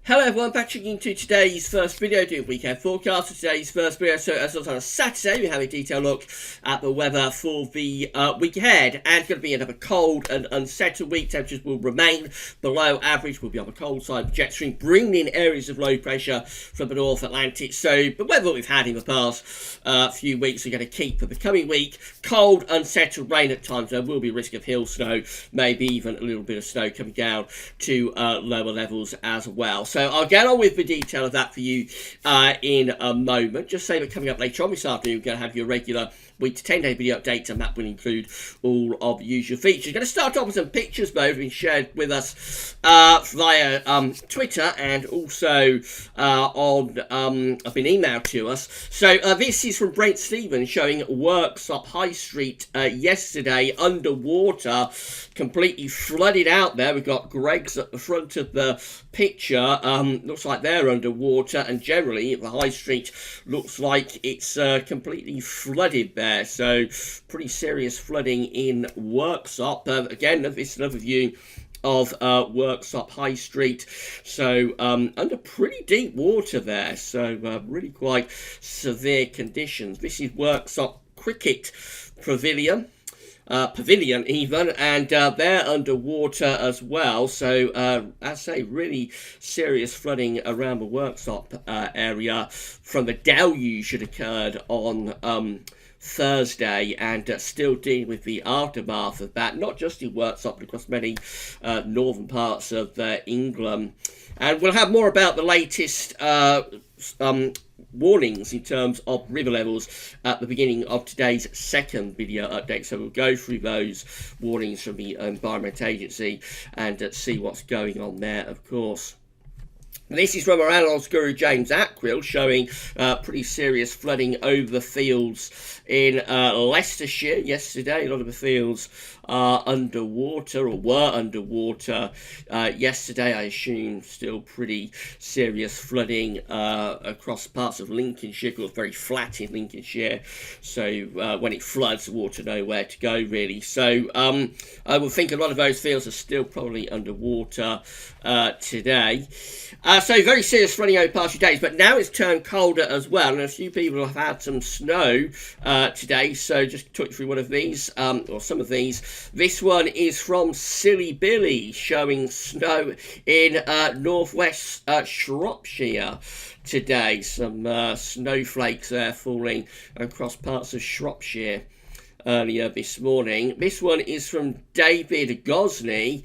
Hello everyone, back into today's first video doing weekend forecast for today's first video. So as on a Saturday, we have a detailed look at the weather for the week ahead, and it's going to be another cold and unsettled week. Temperatures will remain below average. We'll be on the cold side of the jet stream, bringing in areas of low pressure from the North Atlantic. So the weather we've had in the past few weeks are going to keep for the coming week. Cold, unsettled rain at times. There will be risk of hill snow, maybe even a little bit of snow coming down to lower levels as well. So I'll get on with the detail of that for you in a moment. Just say that coming up later on this afternoon, we're going to have your regular week to 10-day video updates, and that will include all of the usual features. We're going to start off with some pictures, though, that have been shared with us via Twitter and also have been emailed to us. So this is from Brent Stevens showing works up High Street yesterday underwater, completely flooded out there. We've got Greg's at the front of the picture. Looks like they're underwater, and generally the High Street looks like it's completely flooded there. So pretty serious flooding in Worksop. Again, this is another view of Worksop High Street, so under pretty deep water there, so really quite severe conditions. This is Worksop Cricket Pavilion even, and they're underwater as well. So as I say, really serious flooding around the Worksop area from the deluge that occurred on Thursday, and still dealing with the aftermath of that, not just in Worksop, but across many northern parts of England. And we'll have more about the latest warnings in terms of river levels at the beginning of today's second video update. So we'll go through those warnings from the Environment Agency and see what's going on there, of course. This is from our analyst guru James Atquill showing pretty serious flooding over the fields in Leicestershire yesterday. A lot of the fields are underwater, or were underwater yesterday. I assume still pretty serious flooding across parts of Lincolnshire. It was very flat in Lincolnshire, so when it floods, the water nowhere to go really. So I would think a lot of those fields are still probably underwater today. So very serious flooding over the past few days, but now it's turned colder as well, and a few people have had some snow today. So just talk you through one of these, or some of these. This one is from Silly Billy, showing snow in northwest Shropshire today. Some snowflakes there falling across parts of Shropshire earlier this morning. This one is from David Gosney,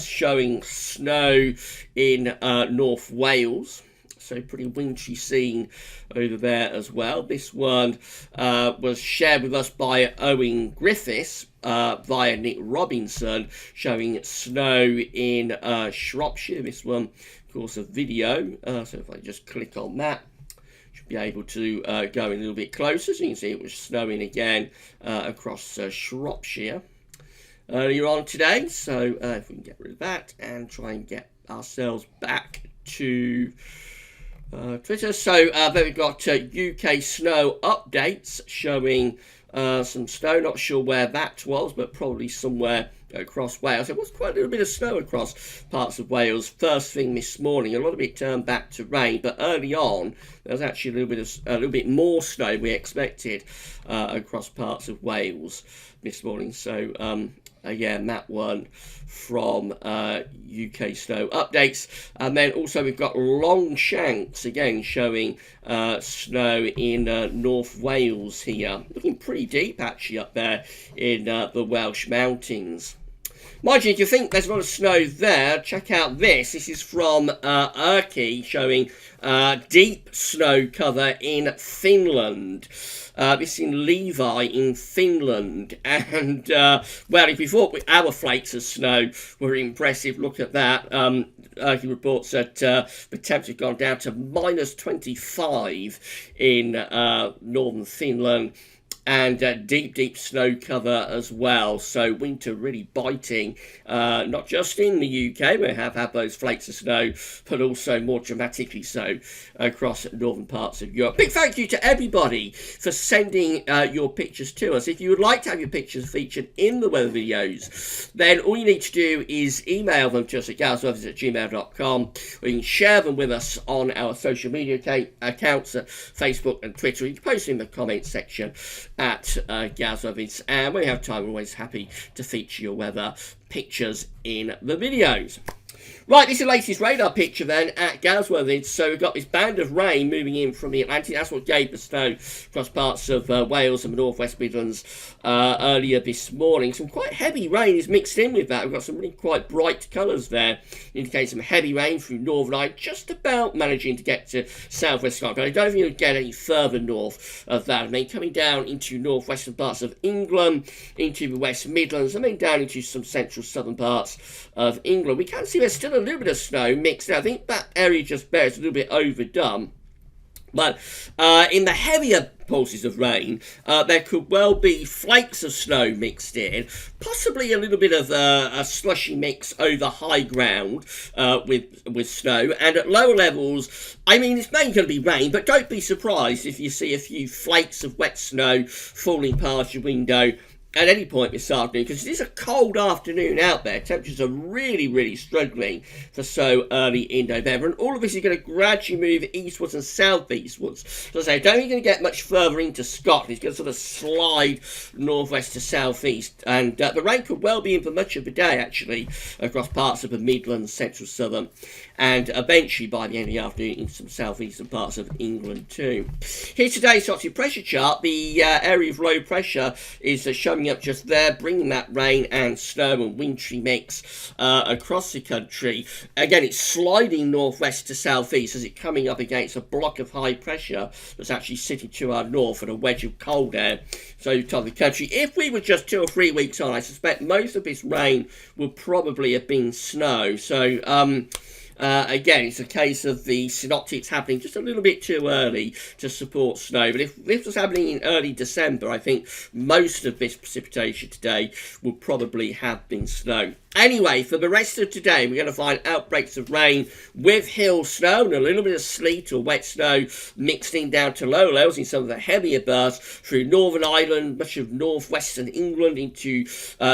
showing snow in North Wales. So pretty wintry scene over there as well. This one was shared with us by Owen Griffiths via Nick Robinson, showing snow in Shropshire. This one, of course, a video. So if I just click on that, be able to go in a little bit closer, so you can see it was snowing again across Shropshire earlier on today. So if we can get rid of that and try and get ourselves back to Twitter. So then we've got UK snow updates showing some snow. Not sure where that was, but probably somewhere across Wales. There was quite a little bit of snow across parts of Wales first thing this morning. A lot of it turned back to rain, but early on there was actually a little bit more snow we expected across parts of Wales this morning. So again, that one from UK snow updates. And then also we've got Longshanks again showing snow in North Wales here, looking pretty deep actually up there in the Welsh mountains. Mind you, if you think there's a lot of snow there, check out this. This is from Erki, showing deep snow cover in Finland. This is in Levi in Finland. And, well, if you thought our flakes of snow were impressive, look at that. Erki reports that the temperature has gone down to -25 in northern Finland. and deep snow cover as well. So winter really biting, not just in the UK, we have had those flakes of snow, but also more dramatically so across northern parts of Europe. Big thank you to everybody for sending your pictures to us. If you would like to have your pictures featured in the weather videos, then all you need to do is email them to us at galsweathers@gmail.com, or you can share them with us on our social media accounts at Facebook and Twitter. You can post in the comments section at Galsweathers, and when we have time, we're always happy to feature your weather pictures in the videos. Right, this is the latest radar picture then at Galsweathers. So we've got this band of rain moving in from the Atlantic. That's what gave the snow across parts of Wales and the North West Midlands earlier this morning. Some quite heavy rain is mixed in with that. We've got some really quite bright colours there, indicating some heavy rain through Northern Ireland, just about managing to get to southwest Scotland. But I don't think you'll get any further north of that. And then coming down into northwestern parts of England, into the West Midlands, and then down into some central southern parts of England. We can see there's still a little bit of snow mixed in. I think that area just there is a little bit overdone. But in the heavier pulses of rain, there could well be flakes of snow mixed in, possibly a little bit of a slushy mix over high ground with snow. And at lower levels, I mean, it's mainly going to be rain, but don't be surprised if you see a few flakes of wet snow falling past your window at any point this afternoon, because it is a cold afternoon out there. Temperatures are really struggling for so early in November, and all of this is going to gradually move eastwards and southeastwards. So I don't think you're going to get much further into Scotland. It's going to sort of slide northwest to southeast, and the rain could well be in for much of the day, actually, across parts of the Midlands, central southern, and eventually by the end of the afternoon into some southeastern parts of England too. Here's today's Oxford pressure chart. The area of low pressure is showing up just there, bringing that rain and snow and wintry mix across the country. Again, it's sliding northwest to southeast as it's coming up against a block of high pressure that's actually sitting to our north and a wedge of cold air so top of the country. If we were just 2 or 3 weeks on, I suspect most of this rain would probably have been snow. So again, it's a case of the synoptics happening just a little bit too early to support snow. But if this was happening in early December, I think most of this precipitation today would probably have been snow. Anyway, for the rest of today, we're going to find outbreaks of rain with hill snow and a little bit of sleet or wet snow mixed in down to low levels in some of the heavier bursts through Northern Ireland, much of northwestern England into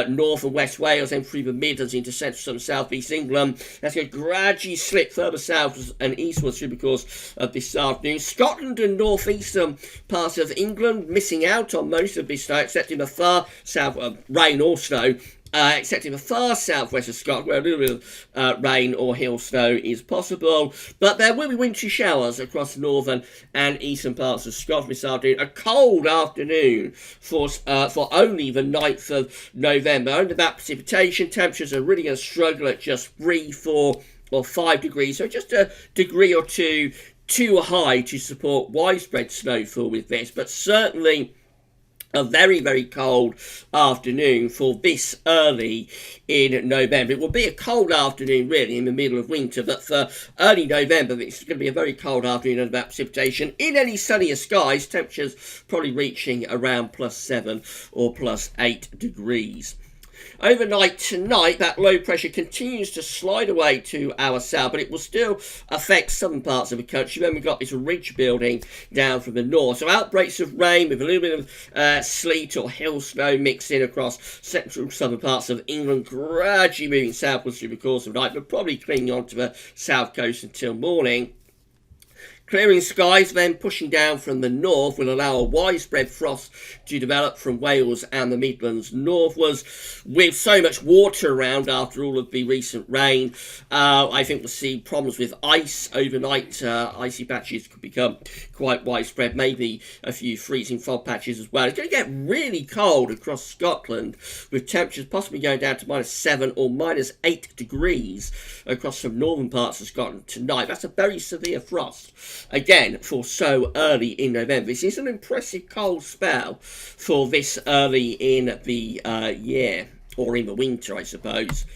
north and west Wales, and through the Midlands into central and southeast England. That's going to gradually slip further south and eastwards through the course of this afternoon. Scotland and northeastern parts of England missing out on most of this snow, except in the far south, rain or snow. Except in the far southwest of Scotland, where a little bit of rain or hill snow is possible. But there will be wintry showers across northern and eastern parts of Scotland this afternoon. A cold afternoon for only the 9th of November. Under that precipitation, temperatures are really going to struggle at just 3, 4 or 5 degrees. So just a degree or two too high to support widespread snowfall with this. But certainly a very cold afternoon for this early in November. It will be a cold afternoon really in the middle of winter, but for early November it's going to be a very cold afternoon and about precipitation. In any sunnier skies, temperatures probably reaching around +7 or +8 degrees. Overnight tonight, that low pressure continues to slide away to our south, but it will still affect southern parts of the country. Then we've got this ridge building down from the north. So outbreaks of rain with a little bit of sleet or hill snow mixed in across central southern parts of England, gradually moving southwards through the course of the night, but probably clinging on to the south coast until morning. Clearing skies then pushing down from the north will allow a widespread frost to develop from Wales and the Midlands northwards. With so much water around after all of the recent rain, I think we'll see problems with ice overnight. Icy patches could become quite widespread, maybe a few freezing fog patches as well. It's going to get really cold across Scotland, with temperatures possibly going down to -7 or -8 degrees across some northern parts of Scotland tonight. That's a very severe frost. Again, for so early in November. This is an impressive cold spell for this early in the year, or in the winter, I suppose.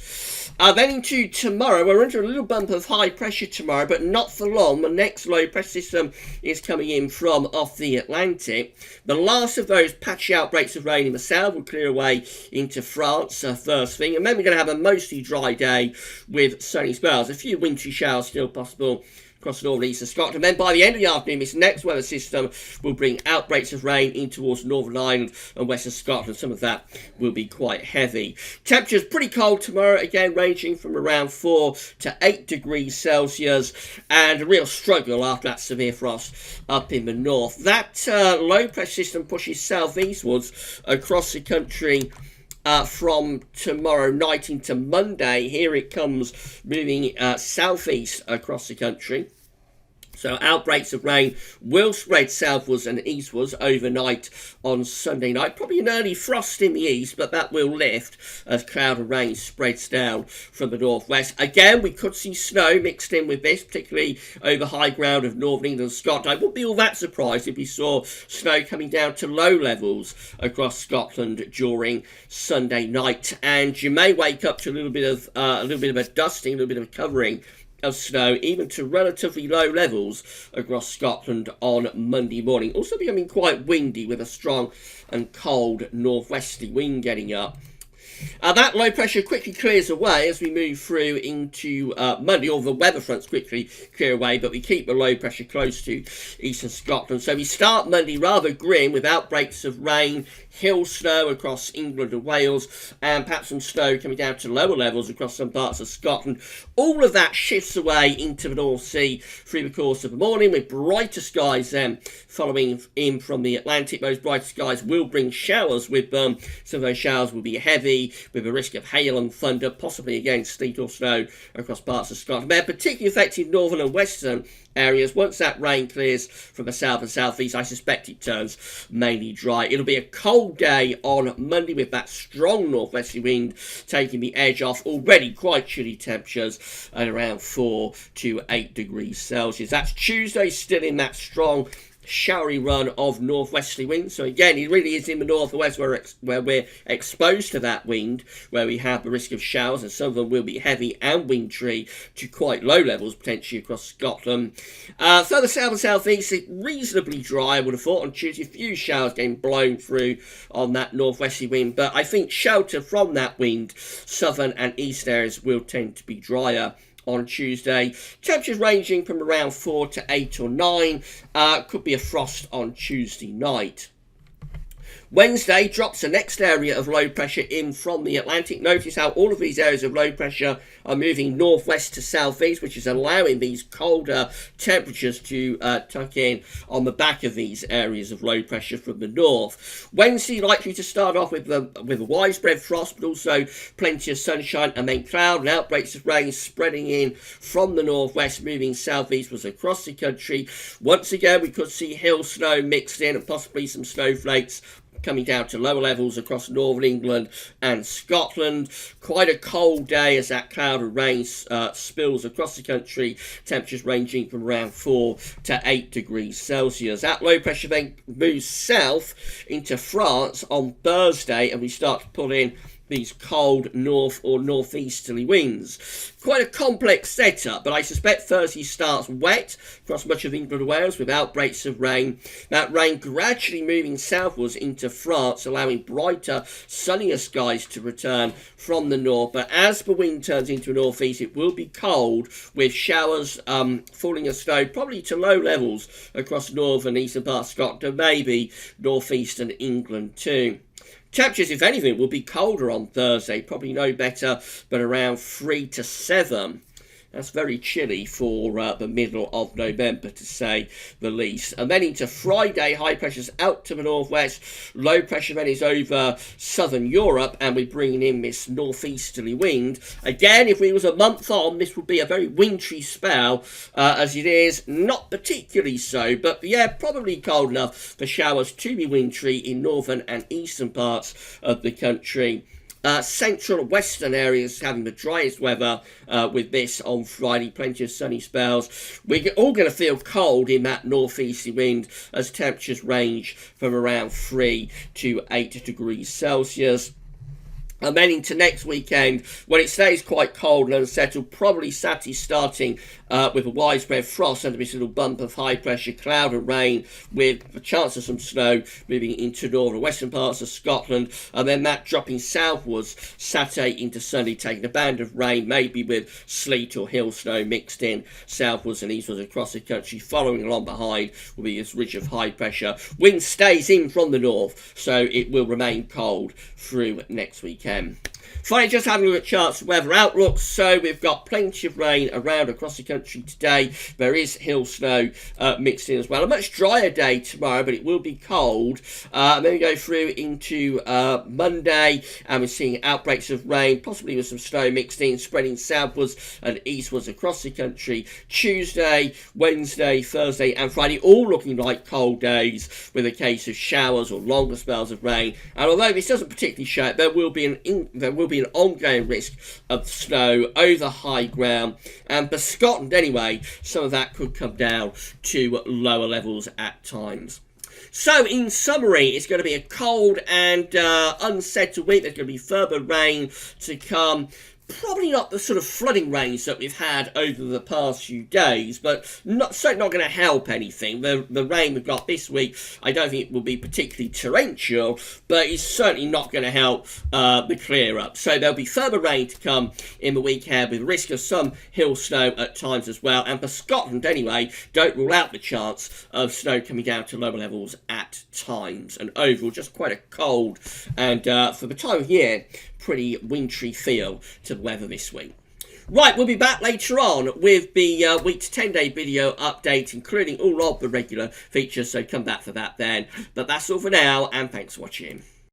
Then into tomorrow, we're under a little bump of high pressure tomorrow, but not for long. The next low pressure system is coming in from off the Atlantic. The last of those patchy outbreaks of rain in the south will clear away into France first thing. And then we're going to have a mostly dry day with sunny spells. A few wintry showers still possible across the north and east of Scotland. And then by the end of the afternoon, this next weather system will bring outbreaks of rain in towards Northern Ireland and western Scotland. Some of that will be quite heavy. Temperatures pretty cold tomorrow, again ranging from around 4 to 8 degrees Celsius, and a real struggle after that severe frost up in the north. That low pressure system pushes southeastwards across the country from tomorrow night into Monday. Here it comes, moving southeast across the country. So outbreaks of rain will spread southwards and eastwards overnight on Sunday night. Probably an early frost in the east, but that will lift as cloud and rain spreads down from the northwest. Again, we could see snow mixed in with this, particularly over high ground of northern England and Scotland. I wouldn't be all that surprised if we saw snow coming down to low levels across Scotland during Sunday night. And you may wake up to a little bit of a dusting, a little bit of a covering of snow, even to relatively low levels across Scotland on Monday morning. Also becoming quite windy with a strong and cold northwesterly wind getting up. That low pressure quickly clears away as we move through into Monday. All the weather fronts quickly clear away, but we keep the low pressure close to eastern Scotland. So we start Monday rather grim with outbreaks of rain, hill snow across England and Wales, and perhaps some snow coming down to lower levels across some parts of Scotland. All of that shifts away into the North Sea through the course of the morning, with brighter skies then following in from the Atlantic. Those brighter skies will bring showers with them. Some of those showers will be heavy, with a risk of hail and thunder, possibly again sleet or snow across parts of Scotland. They're particularly affecting northern and western areas. Once that rain clears from the south and southeast, I suspect it turns mainly dry. It'll be a cold day on Monday with that strong northwesterly wind taking the edge off already quite chilly temperatures at around 4 to 8 degrees Celsius. That's Tuesday, still in that strong showery run of northwesterly wind. So again, it really is in the north and west where we're exposed to that wind, where we have the risk of showers, and some of them will be heavy and wintry to quite low levels potentially across Scotland. Further south and southeast, it's reasonably dry, I would have thought, on Tuesday. A few showers getting blown through on that northwesterly wind, but I think shelter from that wind, southern and east areas will tend to be drier on Tuesday. Temperatures ranging from around 4 to 8 or 9. Could be a frost on Tuesday night. Wednesday drops the next area of low pressure in from the Atlantic. Notice how all of these areas of low pressure are moving northwest to southeast, which is allowing these colder temperatures to tuck in on the back of these areas of low pressure from the north. Wednesday likely to start off with a widespread frost, but also plenty of sunshine, and then cloud and outbreaks of rain spreading in from the northwest, moving southeastwards across the country. Once again, we could see hill snow mixed in and possibly some snowflakes coming down to lower levels across northern England and Scotland. Quite a cold day as that cloud and rain spills across the country. Temperatures ranging from around 4 to 8 degrees Celsius. That low pressure then moves south into France on Thursday, and we start to pull in these cold north or northeasterly winds. Quite a complex setup, but I suspect Thursday starts wet across much of England and Wales with outbreaks of rain. That rain gradually moving southwards into France, allowing brighter, sunnier skies to return from the north. But as the wind turns into a northeast, it will be cold with showers falling as snow, probably to low levels across northern and eastern parts of Scotland, and maybe northeastern England too. Temperatures, if anything, will be colder on Thursday, probably no better, but around 3 to 7. That's very chilly for the middle of November, to say the least. And then into Friday, high pressure's out to the northwest. Low pressure then is over southern Europe, and we're bringing in this northeasterly wind. Again, if we was a month on, this would be a very wintry spell, as it is not particularly so. But yeah, probably cold enough for showers to be wintry in northern and eastern parts of the country. Central and western areas having the driest weather with this on Friday. Plenty of sunny spells. We're all going to feel cold in that northeasterly wind as temperatures range from around 3 to 8 degrees Celsius. And then into next weekend, when it stays quite cold and unsettled, probably Saturday starting with a widespread frost under this little bump of high pressure cloud and rain, with a chance of some snow moving into northern western parts of Scotland, and then that dropping southwards Saturday into Sunday, taking a band of rain, maybe with sleet or hill snow mixed in southwards and eastwards across the country. Following along behind will be this ridge of high pressure. Wind stays in from the north, so it will remain cold through next weekend. Finally, just having a look at charts and weather outlooks. So we've got plenty of rain around across the country today. There is hill snow mixed in as well. A much drier day tomorrow, but it will be cold. And then we go through into Monday, and we're seeing outbreaks of rain, possibly with some snow mixed in, spreading southwards and eastwards across the country. Tuesday, Wednesday, Thursday and Friday, all looking like cold days, with a case of showers or longer spells of rain. And although this doesn't particularly show it, there will be an ongoing risk of snow over high ground, and for Scotland anyway, some of that could come down to lower levels at times. So in summary, it's going to be a cold and unsettled week. There's going to be further rain to come. Probably not the sort of flooding rains that we've had over the past few days, but certainly not going to help anything. The rain we've got this week, I don't think it will be particularly torrential, but it's certainly not going to help the clear up. So there'll be further rain to come in the week ahead, with risk of some hill snow at times as well. And for Scotland anyway, don't rule out the chance of snow coming down to lower levels at times. And overall, just quite a cold and, for the time of year, pretty wintry feel to the weather this week. Right, we'll be back later on with the week to 10-day video update, including all of the regular features, so come back for that then. But that's all for now, and thanks for watching.